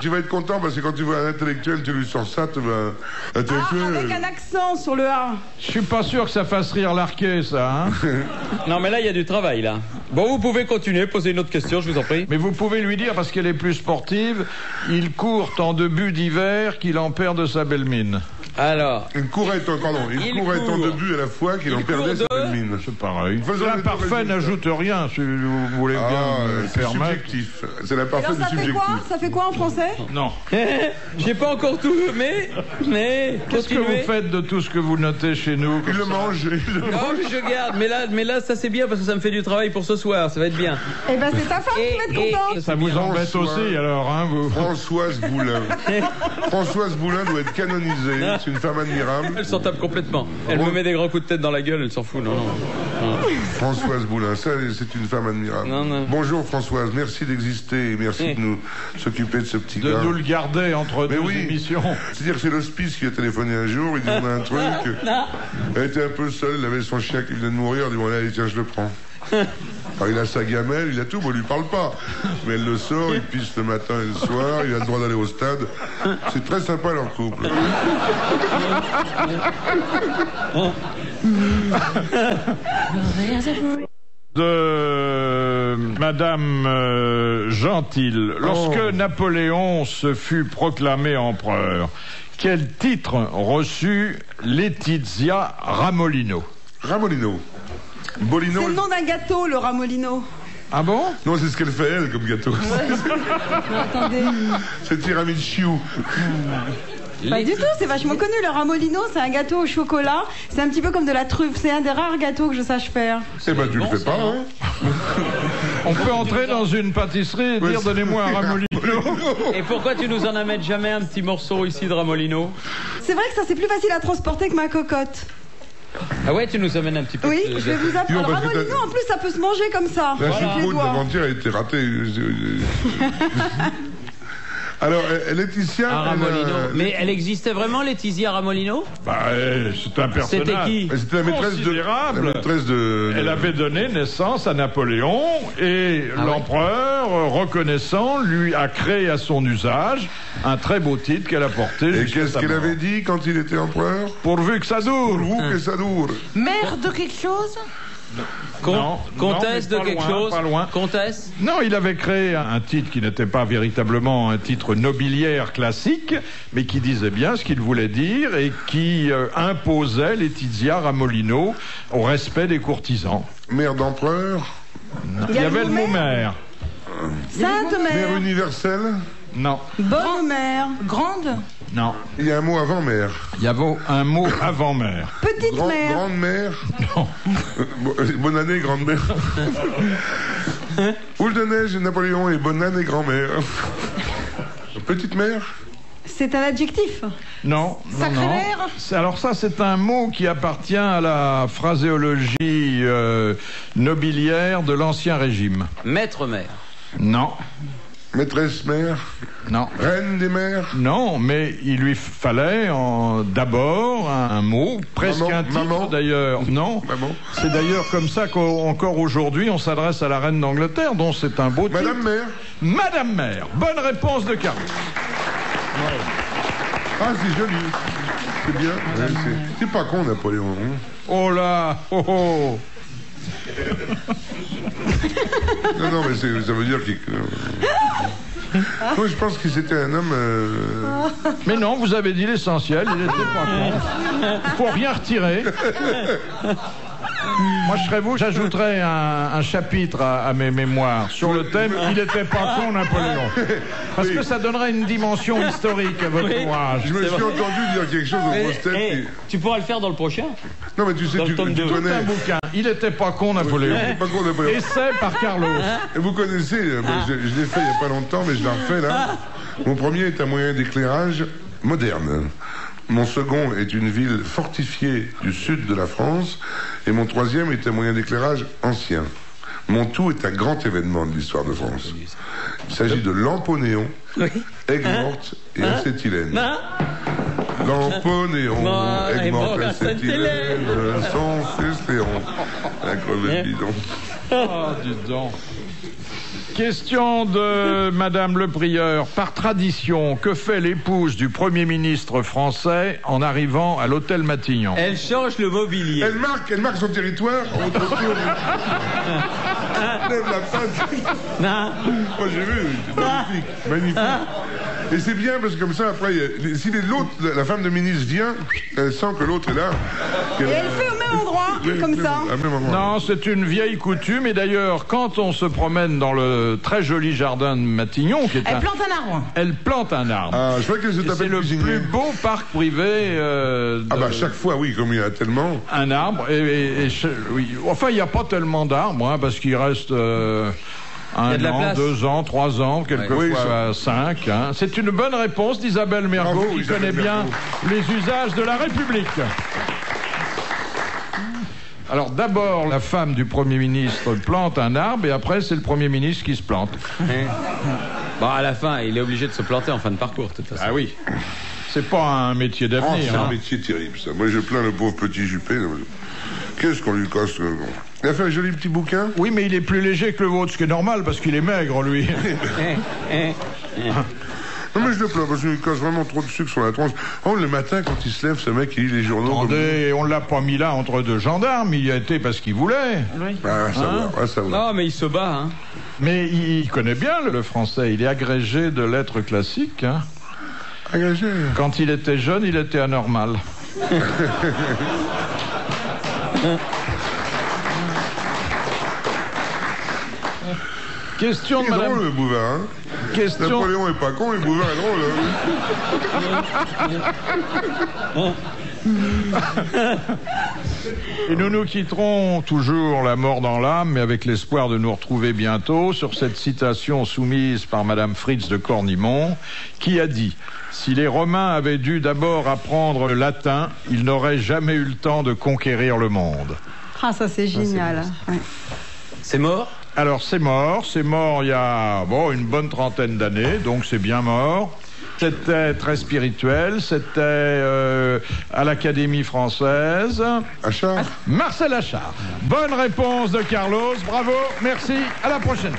Tu vas être content parce que quand tu vois un intellectuel, tu lui sors ça, tu vas... Ah, Intellectuel... avec un accent sur le A. Je suis pas sûr que ça fasse rire l'arquet, ça. Hein. Non, mais là, il y a du travail, là. Bon, vous pouvez continuer, poser une autre question, je vous en prie. Mais vous pouvez lui dire, parce qu'elle est plus sportive, il court tant de buts d'hiver qu'il en perd de sa belle mine. Alors, Il courait tant de buts à la fois qu'il en perdait sa belle mine. C'est pareil. Faisons les L'imparfait résultats. n'ajoute rien, si vous voulez bien Ah, me le c'est permettre. subjectif. C'est la parfaite Alors du ça fait subjectif. quoi? Ça fait quoi en français? Non. j'ai pas encore tout, mais Qu'est-ce que continuez. vous faites de tout ce que vous notez chez nous Il comme le ça mange, il le Oh, mange. mais je garde, mais là, ça c'est bien parce que ça me fait du travail pour ce soir, ça va être bien. Eh ben c'est ta femme qui va être contente. Ça vous embête François. aussi, alors, hein, vous. Françoise Boulin. Françoise Boulin doit être canonisée. C'est une femme admirable. Elle s'en tape complètement. Elle me met des grands coups de tête dans la gueule, elle s'en fout, non. Françoise Boulin, ça, c'est une femme admirable. Non, non. Bonjour Françoise, merci d'exister et merci de nous s'occuper de ce petit De gars. nous le garder entre Mais deux oui. émissions. C'est-à-dire que c'est l'hospice qui a téléphoné un jour, il dit on a un truc. Elle était un peu seule, elle avait son chien qui venait de mourir, elle dit bon allez tiens je le prends. Alors il a sa gamelle, il a tout, bon, on lui parle pas. Mais elle le sort, il pisse le matin et le soir, il a le droit d'aller au stade. C'est très sympa leur couple. De Madame Gentil. Lorsque Oh. Napoléon se fut proclamé empereur, quel titre reçut Laetitia Ramolino? Ramolino. Bolino. C'est le nom d'un gâteau, le Ramolino. Ah bon? Non, c'est ce qu'elle fait elle comme gâteau. Non, attendez. C'est tiramisu. Pas du tout, c'est vachement connu. Le Ramolino, c'est un gâteau au chocolat. C'est un petit peu comme de la truffe. C'est un des rares gâteaux que je sache faire. Eh ben tu le bon, fais ça, pas, hein. hein. On peut entrer dans une pâtisserie et dire donnez-moi un Ramolino. Et pourquoi tu nous en amènes jamais un petit morceau ici de Ramolino? C'est vrai que ça, c'est plus facile à transporter que ma cocotte. Ah ouais, tu nous amènes un petit peu. Oui, de- je vais vous apprendre. Dis-donc, Le parce que Ramolino, t'as- en plus, ça peut se manger comme ça. La Avec les choucroute doigts. d'avant-hier a été ratée. Alors, Laetitia... Ah, elle, Ramolino. Mais elle existait vraiment, Laetitia Ramolino? Bah, c'est un personnage. C'était qui? C'était la maîtresse de... Considérable. La maîtresse de... Elle avait donné naissance à Napoléon et Ah ouais. l'empereur, reconnaissant, lui a créé à son usage un très beau titre qu'elle a porté. Et jusqu'à qu'est-ce sa qu'elle mort. avait dit quand il était empereur? Pourvu que ça dure. Pourvu que ça dure. Mère de quelque chose? Comtesse de quelque chose. Pas loin. Comtesse. Non, il avait créé un titre qui n'était pas véritablement un titre nobiliaire classique, mais qui disait bien ce qu'il voulait dire et qui imposait Laetitia Ramolino au respect des courtisans. Mère d'empereur. Il y avait le mot mère. Sainte-Mère. Mère universelle. Non. Bonne mère. Grande. Non. Il y a un mot avant mère. Il y avait un mot avant mère. Petite mère. Grande mère. Non. Bonne année, grande-mère. Boule de neige, Napoléon et bonne année, grand-mère. Petite mère. C'est un adjectif. Non, Sacré-mère. Alors ça, c'est un mot qui appartient à la phraséologie nobiliaire de l'Ancien Régime. Maître-mère. Non, Maîtresse mère. non, Reine des mères. non, mais il lui fallait d'abord un mot, presque Maman, un titre maman. d'ailleurs. Non, Maman. c'est d'ailleurs comme ça qu'encore aujourd'hui, on s'adresse à la reine d'Angleterre, dont c'est un beau titre. Madame mère. Madame Mère. Bonne réponse de Carlos. Ah, c'est joli. C'est bien. Ouais, c'est pas con, Napoléon. Hein. Oh là, oh oh. Non, mais ça veut dire qu'il... Moi, je pense que c'était un homme... Mais non, vous avez dit l'essentiel, il était pas con. Il faut rien retirer. Moi, je serais vous, j'ajouterais un chapitre à mes mémoires sur le thème « Il n'était pas con, Napoléon ». Parce que ça donnerait une dimension historique à votre ouvrage. Je me suis entendu dire quelque chose au grosses têtes. Tu pourras le faire dans le prochain. Non, mais tu sais, Dans le tu tome deux. connais... Un bouquin « Il n'était pas con, Napoléon C'est pas con, ». Napoléon. Essai par Carlos. Et vous connaissez, je l'ai fait il n'y a pas longtemps, mais je l'ai refait là. Mon premier est un moyen d'éclairage moderne. Mon second est une ville fortifiée du sud de la France. Et mon troisième est un moyen d'éclairage ancien. Mon tout est un grand événement de l'histoire de France. Il s'agit de Lamponéon, Aigues-Mortes et Acétylène. Lamponéon, Aigues-Mortes, Acétylène, son fils Léon. La crevette bidon. Oh, dis donc. Question de Madame le Prieur. Par tradition, que fait l'épouse du Premier ministre français en arrivant à l'hôtel Matignon? Elle change le mobilier. Elle marque son territoire. On lève la patte. Moi j'ai vu, c'est magnifique, magnifique. Et c'est bien parce que comme ça après, si l'autre, la femme de ministre vient, elle sent que l'autre est là. Et elle fait au même endroit, comme ça. Non, c'est une vieille coutume. Et d'ailleurs, quand on se promène dans le très joli jardin de Matignon, qui est Elle plante un arbre. elle plante un arbre. Ah, je crois qu'elle se Et tapait c'est le cuisinier. plus beau parc privé. Ah bah chaque fois, oui, comme il y en a tellement. Un arbre. Oui. Enfin, il n'y a pas tellement d'arbres, hein, parce qu'il reste. Il y a de la an, place. 2 ans, 3 ans, quelquefois Oui, 5. Hein. C'est une bonne réponse d'Isabelle Mergo, Bravo, qui Isabelle connaît bien Mergo. les usages de la République. Alors d'abord, la femme du Premier ministre plante un arbre et après, c'est le Premier ministre qui se plante. Bon, à la fin, il est obligé de se planter en fin de parcours, de toute façon. Ah oui. C'est pas un métier Ah, d'avenir. c'est un hein. métier terrible, ça. Moi, je plains le pauvre petit Juppé. Qu'est-ce qu'on lui casse Il a fait un joli petit bouquin. Oui, mais il est plus léger que le vôtre, ce qui est normal, parce qu'il est maigre, lui. Non, mais je le plains parce qu'il casse vraiment trop de sucre sur la tronche. Oh, le matin, quand il se lève, ce mec, il lit les journaux. Attendez, on l'a pas mis là entre deux gendarmes, il y a été parce qu'il voulait. Ah, ça va. Non, mais il se bat, hein. Mais il connaît bien le français, il est agrégé de lettres classiques. Hein. Agrégé. Quand il était jeune, il était anormal. Question de C'est Madame. drôle, le Bouvard, hein. Question. Napoléon est pas con, le Bouvard est drôle. Hein. Et nous nous quitterons toujours la mort dans l'âme, mais avec l'espoir de nous retrouver bientôt sur cette citation soumise par Madame Fritz de Cornimont, qui a dit « Si les Romains avaient dû d'abord apprendre le latin, ils n'auraient jamais eu le temps de conquérir le monde. » Ah, ça c'est génial. Ouais. C'est mort? Alors c'est mort il y a une bonne trentaine d'années, donc c'est bien mort. C'était très spirituel, c'était à l'Académie française. Achard. Marcel Achard. Bonne réponse de Carlos, bravo, merci, à la prochaine.